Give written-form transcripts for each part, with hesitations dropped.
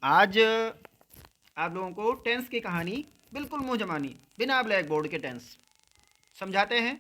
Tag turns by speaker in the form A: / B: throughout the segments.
A: आज आप लोगों को टेंस की कहानी बिल्कुल मुंह जमानी, बिना ब्लैक बोर्ड के टेंस समझाते हैं।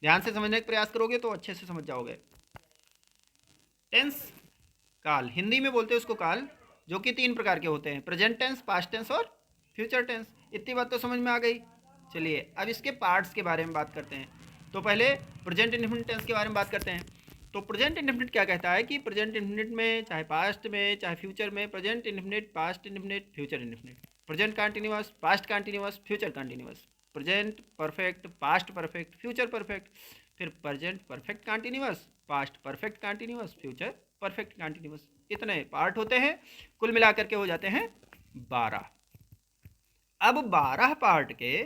A: ध्यान से समझने का प्रयास करोगे तो अच्छे से समझ जाओगे। टेंस, काल, हिंदी में बोलते हैं उसको काल, जो कि 3 प्रकार के होते हैं: प्रेजेंट टेंस, पास्ट टेंस और फ्यूचर टेंस। इतनी बात तो समझ में आ गई। चलिए अब इसके पार्ट्स के बारे में बात करते हैं। तो पहले प्रेजेंट इंडेफिनिट टेंस के बारे में बात करते हैं। तो प्रेजेंट इंडेफिनिट क्या कहता है कि प्रेजेंट इंडेफिनिट में चाहे पास्ट में चाहे फ्यूचर में, present indefinite, past indefinite, future indefinite, present continuous, past continuous, future continuous, present perfect, past perfect, future perfect, फिर present perfect continuous, past perfect continuous, future perfect continuous. इतने part होते हैं, कुल मिलाकर के हो जाते हैं 12। अब 12 पार्ट के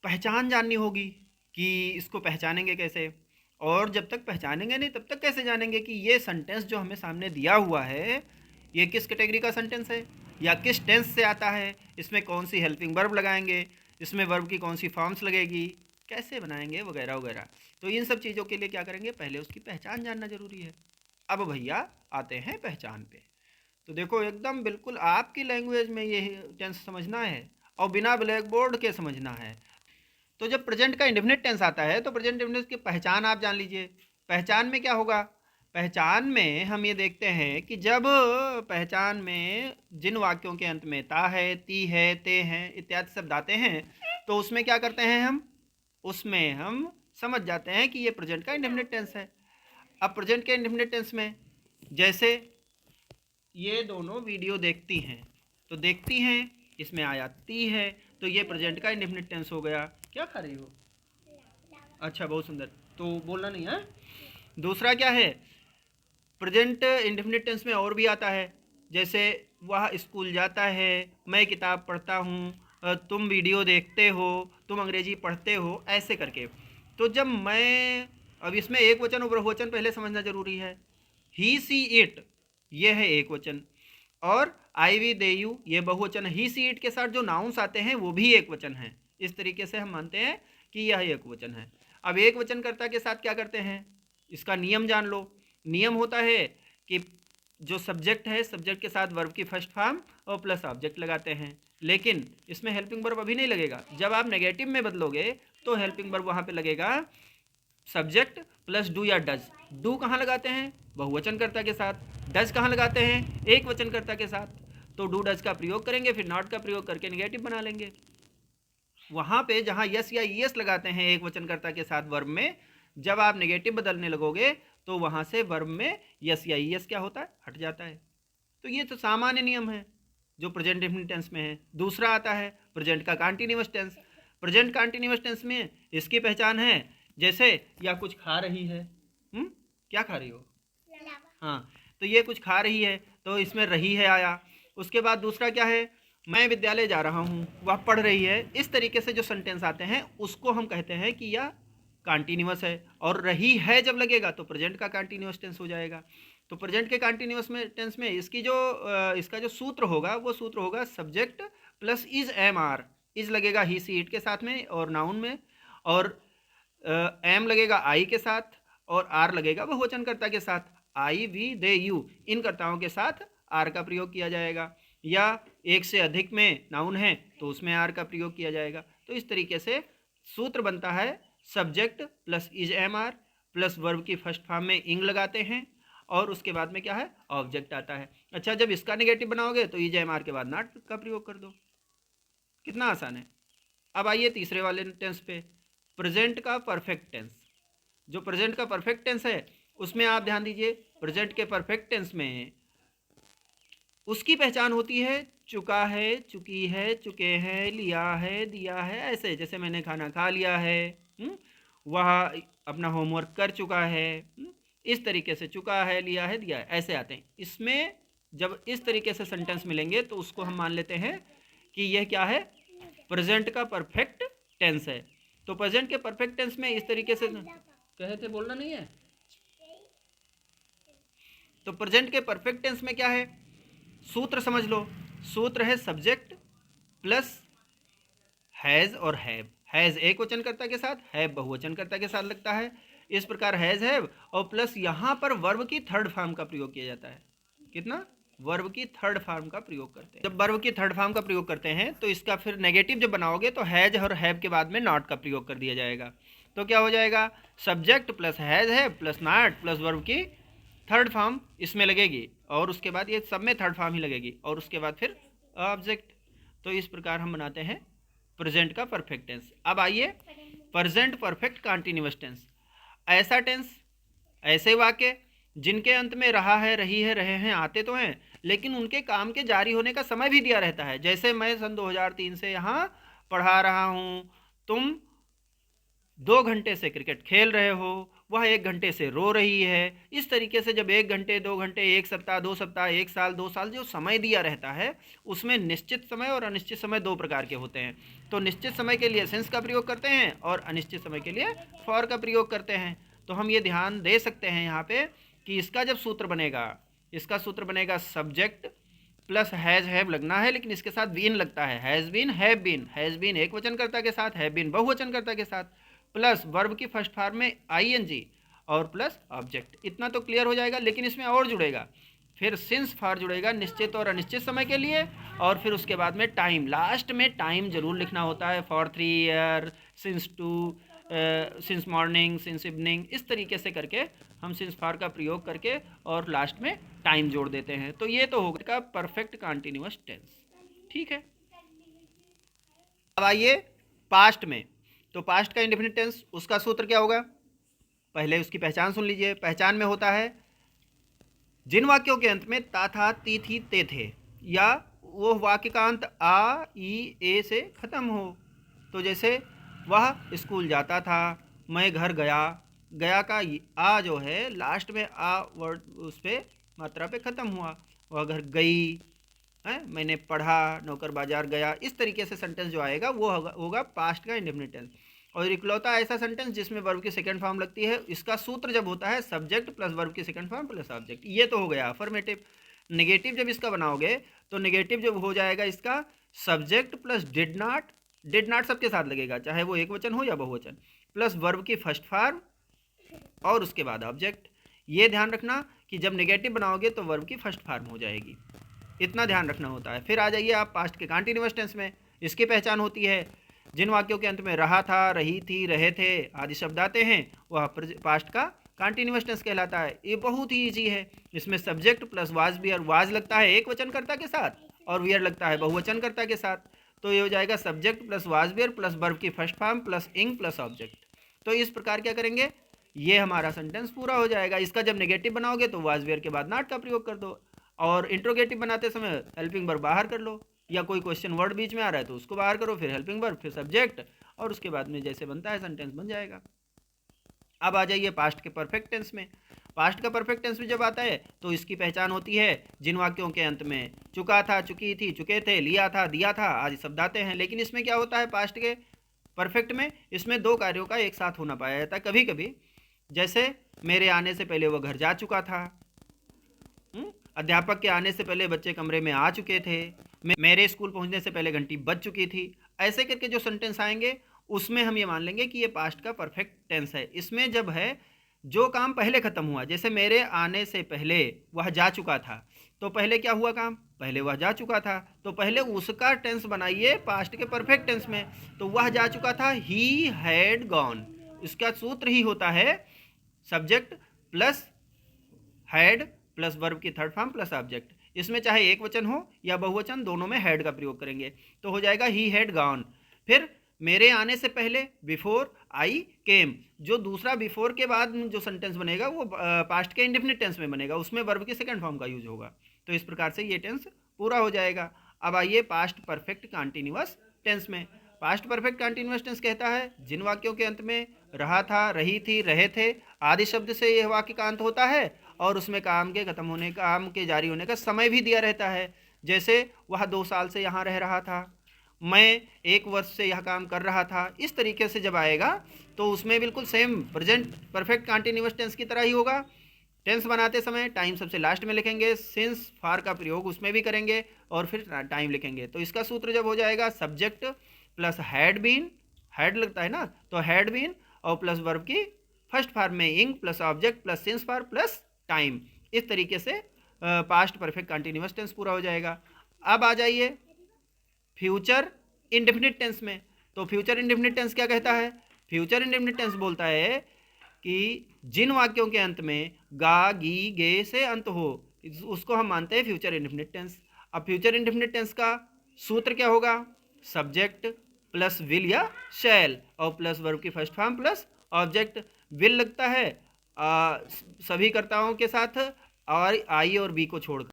A: पहचान जाननी होगी कि इसको पहचानेंगे कैसे। और जब तक पहचानेंगे नहीं तब तक कैसे जानेंगे कि ये सेंटेंस जो हमें सामने दिया हुआ है ये किस कैटेगरी का सेंटेंस है या किस टेंस से आता है, इसमें कौन सी हेल्पिंग वर्ब लगाएंगे, इसमें वर्ब की कौन सी फॉर्म्स लगेगी, कैसे बनाएंगे, वगैरह वगैरह। तो इन सब चीज़ों के लिए क्या करेंगे, पहले उसकी पहचान जानना जरूरी है। अब भैया आते हैं पहचान पे। तो देखो एकदम बिल्कुल आपकी लैंग्वेज में ये टेंस समझना है और बिना ब्लैक बोर्ड के समझना है। तो जब प्रेजेंट का इंडेफिनिट टेंस आता है तो प्रेजेंट इंडेफिनिट की पहचान आप जान लीजिए। पहचान में क्या होगा, पहचान में हम ये देखते हैं कि जब पहचान में जिन वाक्यों के अंत में ता है, ती है, ते हैं इत्यादि शब्द आते हैं तो उसमें क्या करते हैं हम समझ जाते हैं कि ये प्रेजेंट का इंडेफिनिट टेंस है। अब प्रेजेंट के इंडेफिनिट टेंस में जैसे ये दोनों वीडियो देखती हैं, तो देखती हैं इसमें आया ती है, तो ये प्रेजेंट का इंडेफिनिट टेंस हो गया। क्या खा रही हो? अच्छा, बहुत सुंदर। तो बोलना नहीं है। दूसरा क्या है, प्रेजेंट इंडेफिनिट टेंस में और भी आता है, जैसे वह स्कूल जाता है, मैं किताब पढ़ता हूँ, तुम वीडियो देखते हो, तुम अंग्रेजी पढ़ते हो, ऐसे करके। तो जब मैं, अब इसमें एक वचन और बहुवचन पहले समझना जरूरी है। ही सी इट ये है एक वचन, और आई वी दे यू ये बहुवचन। ही सी इट के साथ जो नाउन्स आते हैं वो भी एक वचन है। इस तरीके से हम मानते हैं कि यह एक वचन है। अब एक वचनकर्ता के साथ क्या करते हैं, इसका नियम जान लो। नियम होता है कि जो सब्जेक्ट है, सब्जेक्ट के साथ वर्ब की फर्स्ट फॉर्म और प्लस ऑब्जेक्ट लगाते हैं, लेकिन इसमें हेल्पिंग वर्ब अभी नहीं लगेगा। जब आप नेगेटिव में बदलोगे तो हेल्पिंग वर्ब वहां पे लगेगा सब्जेक्ट प्लस डू या डज। डू कहाँ लगाते हैं, बहुवचनकर्ता के साथ। डज कहाँ लगाते हैं, एक वचनकर्ता के साथ। तो डू डज का प्रयोग करेंगे, फिर नॉट का प्रयोग करके नेगेटिव बना लेंगे। वहां पे जहां यस या ईएस लगाते हैं एक वचनकर्ता के साथ वर्ब में, जब आप नेगेटिव बदलने लगोगे तो वहां से वर्ब में यस या ईएस क्या होता है, हट जाता है। तो ये तो सामान्य नियम है जो प्रेजेंट इंडेफिनिट टेंस में है। दूसरा आता है प्रेजेंट का continuous tense. Present continuous tense में इसकी पहचान है, जैसे या कुछ खा रही है। क्या खा रही हो? हाँ, तो ये कुछ खा रही है तो इसमें रही है आया। उसके बाद दूसरा क्या है, मैं विद्यालय जा रहा हूँ, वह पढ़ रही है। इस तरीके से जो सेंटेंस आते हैं उसको हम कहते हैं कि यह कंटीन्यूअस है। और रही है जब लगेगा तो प्रेजेंट का कंटीन्यूअस टेंस हो जाएगा। तो प्रेजेंट के कंटीन्यूअस में टेंस में इसका जो सूत्र होगा वो सूत्र होगा subject plus is am are. Is लगेगा ही सी इट के साथ में और नाउन में, और एम लगेगा आई के साथ, और आर लगेगा बहुवचनकर्ता के साथ। आई वी दे यू इन कर्ताओं के साथ आर का प्रयोग किया जाएगा, या एक से अधिक में नाउन है तो उसमें आर का प्रयोग किया जाएगा। तो इस तरीके से सूत्र बनता है subject plus is am are plus verb की फर्स्ट फॉर्म में इंग लगाते हैं, और उसके बाद में क्या है, ऑब्जेक्ट आता है। अच्छा, जब इसका नेगेटिव बनाओगे तो इज एम आर के बाद नॉट का प्रयोग कर दो। कितना आसान है। अब आइए तीसरे वाले टेंस पे, प्रेजेंट का परफेक्ट टेंस। जो प्रेजेंट का परफेक्ट टेंस है उसमें आप ध्यान दीजिए, प्रेजेंट के परफेक्ट टेंस में उसकी पहचान होती है चुका है, चुकी है, चुके हैं, लिया है, दिया है। ऐसे जैसे मैंने खाना खा लिया है, वह अपना होमवर्क कर चुका है। इस तरीके से चुका है, लिया है, दिया है, ऐसे आते हैं। इसमें जब इस तरीके से सेंटेंस मिलेंगे तो उसको हम मान लेते हैं कि यह क्या है, प्रेजेंट का परफेक्ट टेंस है। तो प्रेजेंट के परफेक्ट टेंस में इस तरीके से कहे थे, बोलना नहीं है। तो प्रेजेंट के परफेक्ट टेंस में क्या है, सूत्र समझ लो। सूत्र है सब्जेक्ट प्लस हैज और हैव। हैज एक वचनकर्ता के साथ, हैव बहुवचनकर्ता के साथ लगता है। इस प्रकार हैज हैव और प्लस यहां पर वर्ब की थर्ड फॉर्म का प्रयोग किया जाता है। कितना? वर्ब की थर्ड फॉर्म का प्रयोग करते हैं। जब वर्ब की थर्ड फॉर्म का प्रयोग करते हैं तो इसका फिर नेगेटिव जब बनाओगे तो हैज और हैव के बाद में नॉट का प्रयोग कर दिया जाएगा। तो क्या हो जाएगा, सब्जेक्ट प्लस हैज है प्लस नॉट प्लस वर्ब की थर्ड फॉर्म इसमें लगेगी, और उसके बाद ये सब में थर्ड फॉर्म ही लगेगी, और उसके बाद फिर ऑब्जेक्ट। तो इस प्रकार हम बनाते हैं प्रेजेंट का परफेक्ट टेंस। अब आइए प्रेजेंट परफेक्ट कॉन्टिन्यूअस टेंस। ऐसा टेंस, ऐसे वाक्य जिनके अंत में रहा है, रही है, रहे हैं आते तो हैं, लेकिन उनके काम के जारी होने का समय भी दिया रहता है। जैसे मैं सन 2003 से यहाँ पढ़ा रहा हूँ, तुम 2 घंटे से क्रिकेट खेल रहे हो, वह 1 घंटे से रो रही है। इस तरीके से जब 1 घंटे, 2 घंटे, 1 सप्ताह, 2 सप्ताह, 1 साल, 2 साल जो समय दिया रहता है, उसमें निश्चित समय और अनिश्चित समय दो प्रकार के होते हैं। तो निश्चित समय के लिए सिंस का प्रयोग करते हैं और अनिश्चित समय के लिए फॉर का प्रयोग करते हैं। तो हम ये ध्यान दे सकते हैं यहाँ पे कि इसका जब सूत्र बनेगा, इसका सूत्र बनेगा सब्जेक्ट प्लस हैज हैव लगना है, लेकिन इसके साथ बीन लगता है। Has been, have been, has been एक वचनकर्ता के साथ, हैव बीन बहुवचनकर्ता के साथ, प्लस वर्ब की फर्स्ट फॉर्म में आईएनजी और प्लस ऑब्जेक्ट। इतना तो क्लियर हो जाएगा, लेकिन इसमें और जुड़ेगा, फिर सिंस फॉर जुड़ेगा निश्चित और अनिश्चित समय के लिए, और फिर उसके बाद में टाइम, लास्ट में टाइम जरूर लिखना होता है। For 3 year, since 2, since morning, since evening, इस तरीके से करके हम सिंस फॉर का प्रयोग करके और लास्ट में टाइम जोड़ देते हैं। तो ये तो होगा परफेक्ट कॉन्टिन्यूअस टेंस। ठीक है, अब आइए पास्ट में। तो पास्ट का इंडेफिनिट टेंस, उसका सूत्र क्या होगा, पहले उसकी पहचान सुन लीजिए। पहचान में होता है जिन वाक्यों के अंत में ता था, ती थी, ते थे, या वो वाक्य का अंत आ, ई, ए से खत्म हो। तो जैसे वह स्कूल जाता था, मैं घर गया, गया का आ जो है लास्ट में आ वर्ड उस पर मात्रा पे खत्म हुआ। वह घर गई है, मैंने पढ़ा, नौकर बाजार गया। इस तरीके से सेंटेंस जो आएगा वो होगा पास्ट का इंडेफिनिट टेंस। और इकलौता ऐसा सेंटेंस जिसमें वर्ब की सेकंड फॉर्म लगती है, इसका सूत्र जब होता है सब्जेक्ट प्लस वर्ब की सेकंड फॉर्म प्लस ऑब्जेक्ट। ये तो हो गया अफर्मेटिव। नेगेटिव जब इसका बनाओगे तो नेगेटिव जब हो जाएगा इसका subject plus did not, did not सबके साथ लगेगा चाहे वो एक वचन हो या बहुवचन, प्लस वर्ब की फर्स्ट फॉर्म और उसके बाद ऑब्जेक्ट। ये ध्यान रखना कि जब नेगेटिव बनाओगे तो वर्ब की फर्स्ट फॉर्म हो जाएगी, इतना ध्यान रखना होता है। फिर आ जाइए आप पास्ट के कॉन्टिन्यूअस टेंस में। इसकी पहचान होती है जिन वाक्यों के अंत में रहा था, रही थी, रहे थे आदि शब्द आते हैं, वह पास्ट का कॉन्टिन्यूअस टेंस कहलाता है। ये बहुत ही ईजी है। इसमें subject plus was were, was लगता है एक वचनकर्ता के साथ और वियर लगता है बहुवचनकर्ता के साथ। तो ये हो जाएगा subject plus was were plus verb की first form plus ing plus object. तो इस प्रकार क्या करेंगे, ये हमारा सेंटेंस पूरा हो जाएगा। इसका जब नेगेटिव बनाओगे तो वाज बियर के बाद नॉट का प्रयोग कर दो, और इंट्रोगेटिव बनाते समय हेल्पिंग वर्ब बाहर कर लो, या कोई क्वेश्चन वर्ड बीच में आ रहा है तो उसको बाहर करो, फिर हेल्पिंग वर्ब, फिर सब्जेक्ट, और उसके बाद में जैसे बनता है सेंटेंस बन जाएगा। अब आ जाइए पास्ट के परफेक्ट टेंस में। पास्ट का परफेक्ट टेंस में जब आता है तो इसकी पहचान होती है जिन वाक्यों के अंत में चुका था, चुकी थी, चुके थे, लिया था, दिया था आदि शब्द आते हैं। लेकिन इसमें क्या होता है पास्ट के परफेक्ट में, इसमें दो कार्यों का एक साथ होना पाया जाता है कभी कभी। जैसे मेरे आने से पहले वह घर जा चुका था, अध्यापक के आने से पहले बच्चे कमरे में आ चुके थे, मेरे स्कूल पहुंचने से पहले घंटी बज चुकी थी। ऐसे करके जो सेंटेंस आएंगे उसमें हम ये मान लेंगे कि ये पास्ट का परफेक्ट टेंस है। इसमें जब है जो काम पहले खत्म हुआ, जैसे मेरे आने से पहले वह जा चुका था, तो पहले क्या हुआ काम, पहले वह जा चुका था, तो पहले उसका टेंस बनाइए पास्ट के परफेक्ट टेंस में। तो वह जा चुका था, ही हैड गॉन। इसका सूत्र ही होता है subject plus had plus verb की थर्ड फॉर्म प्लस ऑब्जेक्ट। इसमें चाहे एक वचन हो या बहुवचन, दोनों में हैड का प्रयोग करेंगे, तो हो जाएगा ही हैड गॉन। फिर मेरे आने से पहले, बिफोर आई केम, जो दूसरा बिफोर के बाद जो सेंटेंस बनेगा वो पास्ट के इंडेफिनिट टेंस में बनेगा, उसमें वर्ब की सेकंड फॉर्म का यूज होगा। तो इस प्रकार से ये टेंस पूरा हो जाएगा। अब आइए पास्ट परफेक्ट कॉन्टिन्यूअस टेंस में। पास्ट परफेक्ट कॉन्टिन्यूअस टेंस कहता है जिन वाक्यों के अंत में रहा था, रही थी, रहे थे आदि शब्द से यह वाक्य का अंत होता है, और उसमें काम के खत्म होने का, काम के जारी होने का समय भी दिया रहता है। जैसे वह 2 साल से यहाँ रह रहा था, मैं 1 वर्ष से यह काम कर रहा था। इस तरीके से जब आएगा तो उसमें बिल्कुल same present perfect continuous tense की तरह ही होगा। टेंस बनाते समय टाइम सबसे लास्ट में लिखेंगे, सिंस फॉर का प्रयोग उसमें भी करेंगे, और फिर टाइम लिखेंगे। तो इसका सूत्र जब हो जाएगा subject plus had been, had लगता है ना, तो हैड बीन और प्लस वर्ब की फर्स्ट फॉर्म में ing plus object plus since for plus time. इस तरीके से पास्ट परफेक्ट कंटिन्यूअस टेंस पूरा हो जाएगा। अब आ जाइए फ्यूचर इंडेफिनिट टेंस में। तो फ्यूचर इंडेफिनिट टेंस क्या कहता है? फ्यूचर इंडेफिनिट टेंस बोलता है कि जिन वाक्यों के अंत में गा गी गे से अंत हो उसको हम मानते हैं फ्यूचर इंडेफिनिट टेंस। अब फ्यूचर इंडेफिनिट टेंस का सूत्र क्या होगा? सब्जेक्ट प्लस विल या शैल और प्लस वर्ब की first form plus object. Will लगता है सभी कर्ताओं के साथ और आई और बी को छोड़कर,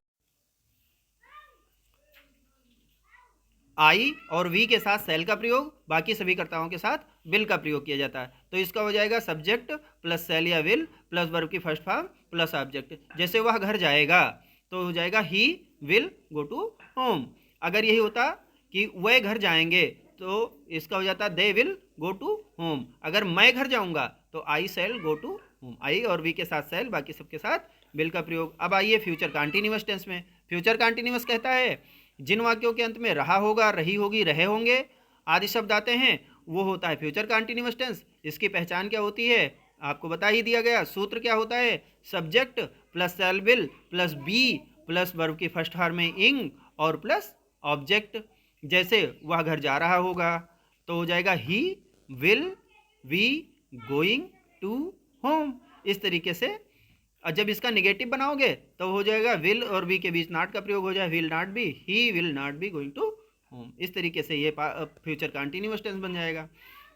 A: आई और वी के साथ सेल का प्रयोग, बाकी सभी कर्ताओं के साथ विल का प्रयोग किया जाता है। तो इसका हो जाएगा सब्जेक्ट प्लस सेल या विल प्लस वर्ब की फर्स्ट फॉर्म प्लस ऑब्जेक्ट। जैसे वह घर जाएगा तो हो जाएगा he will go to home. अगर यही होता कि वह घर जाएंगे तो इसका हो जाता they will go to home. अगर मैं घर जाऊंगा तो I shall go to home. I और वी के साथ सेल, बाकी सबके साथ विल का प्रयोग। अब आइए फ्यूचर कंटिन्यूअस टेंस में। फ्यूचर कंटिन्यूअस कहता है जिन वाक्यों के अंत में रहा होगा, रही होगी, रहे होंगे आदि शब्द आते हैं वो होता है फ्यूचर कंटिन्यूअस टेंस। इसकी पहचान क्या होती है आपको बता ही दिया गया। सूत्र क्या होता है? Subject plus shall will plus be plus verb की फर्स्ट फॉर्म में इंग और प्लस ऑब्जेक्ट। जैसे वह घर जा रहा होगा तो हो जाएगा he will be going to home. इस तरीके से और जब इसका नेगेटिव बनाओगे तो हो जाएगा विल और बी के बीच नॉट का प्रयोग हो जाए, will not be, he will not be going to home. इस तरीके से ये फ्यूचर कंटिन्यूअस टेंस बन जाएगा।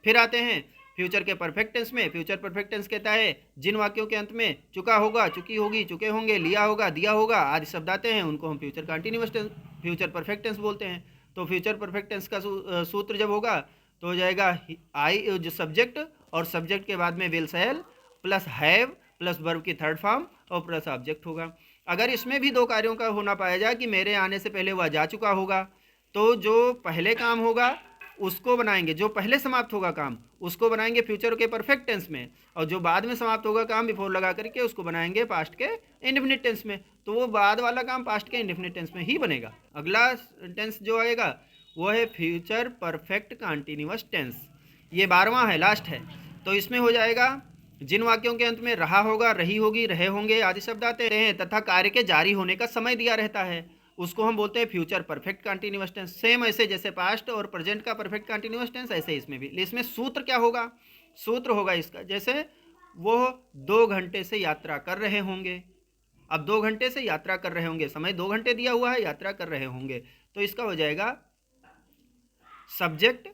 A: फिर आते हैं फ्यूचर के परफेक्ट टेंस में। फ्यूचर परफेक्ट टेंस कहता है जिन वाक्यों के अंत में चुका होगा, चुकी होगी, चुके होंगे, लिया होगा, दिया होगा आदि शब्द आते हैं उनको हम future continuous tense, future perfect tense बोलते हैं। तो फ्यूचर परफेक्ट टेंस का सूत्र जब होगा तो हो जाएगा आई जो सब्जेक्ट और सब्जेक्ट के बाद में will shall plus have plus verb की थर्ड फॉर्म और प्लस ऑब्जेक्ट होगा। अगर इसमें भी दो कार्यों का होना पाया जाए कि मेरे आने से पहले वह जा चुका होगा तो जो पहले काम होगा उसको बनाएंगे, जो पहले समाप्त होगा काम उसको बनाएंगे फ्यूचर के परफेक्ट टेंस में, और जो बाद में समाप्त होगा काम बिफोर लगा करके उसको बनाएंगे पास्ट के इंडेफिनिट टेंस में। तो वो बाद वाला काम पास्ट के इंडेफिनिट टेंस में ही बनेगा। अगला टेंस जो आएगा वो है फ्यूचर परफेक्ट कंटिन्यूअस टेंस। ये 12वां है, लास्ट है। तो इसमें हो जाएगा जिन वाक्यों के अंत में रहा होगा, रही होगी, रहे होंगे आदि शब्द आते हैं तथा कार्य के जारी होने का समय दिया रहता है उसको हम बोलते हैं future perfect continuous tense. Same ऐसे जैसे पास्ट और प्रेजेंट का परफेक्ट कंटिन्यूअस टेंस ऐसे इसमें भी। इसमें सूत्र क्या होगा? सूत्र होगा इसका जैसे वो 2 घंटे से यात्रा कर रहे होंगे। अब 2 घंटे से यात्रा कर रहे होंगे, समय 2 घंटे दिया हुआ है, यात्रा कर रहे होंगे, तो इसका हो जाएगा subject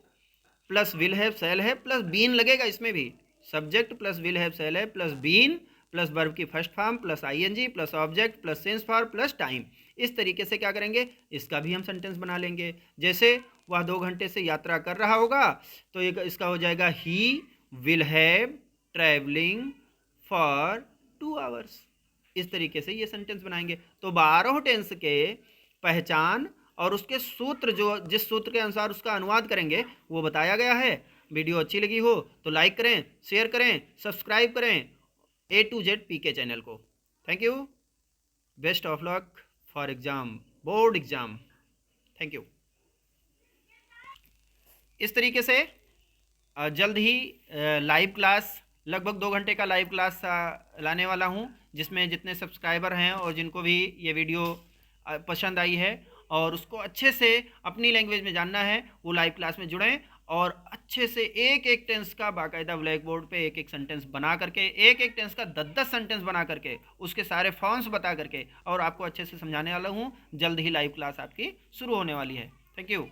A: plus will have shall है प्लस बीन लगेगा। इसमें भी subject plus will have shall है प्लस बीन प्लस वर्ब की first form plus ING plus object plus since for plus time. इस तरीके से क्या करेंगे, इसका भी हम सेंटेंस बना लेंगे। जैसे वह 2 घंटे से यात्रा कर रहा होगा तो इसका हो जाएगा he will have travelling for 2 hours. इस तरीके से ये सेंटेंस बनाएंगे। तो 12 टेंस के पहचान और उसके सूत्र जो जिस सूत्र के अनुसार उसका अनुवाद करेंगे वो बताया गया है। वीडियो अच्छी लगी हो तो लाइक करें, शेयर करें, सब्सक्राइब करें A to Z PK channel को। Thank you. Best of luck for exam, board exam. Thank you. इस तरीके से जल्द ही लाइव क्लास, लगभग 2 घंटे का लाइव क्लास लाने वाला हूं जिसमें जितने सब्सक्राइबर हैं और जिनको भी ये वीडियो पसंद आई है और उसको अच्छे से अपनी लैंग्वेज में जानना है वो लाइव क्लास में जुड़ें और अच्छे से एक एक टेंस का बाकायदा ब्लैक बोर्ड पे एक एक सेंटेंस बना करके, एक एक टेंस का 10-10 सेंटेंस बना करके, उसके सारे फॉर्म्स बता करके और आपको अच्छे से समझाने वाला हूँ। जल्द ही लाइव क्लास आपकी शुरू होने वाली है। Thank you.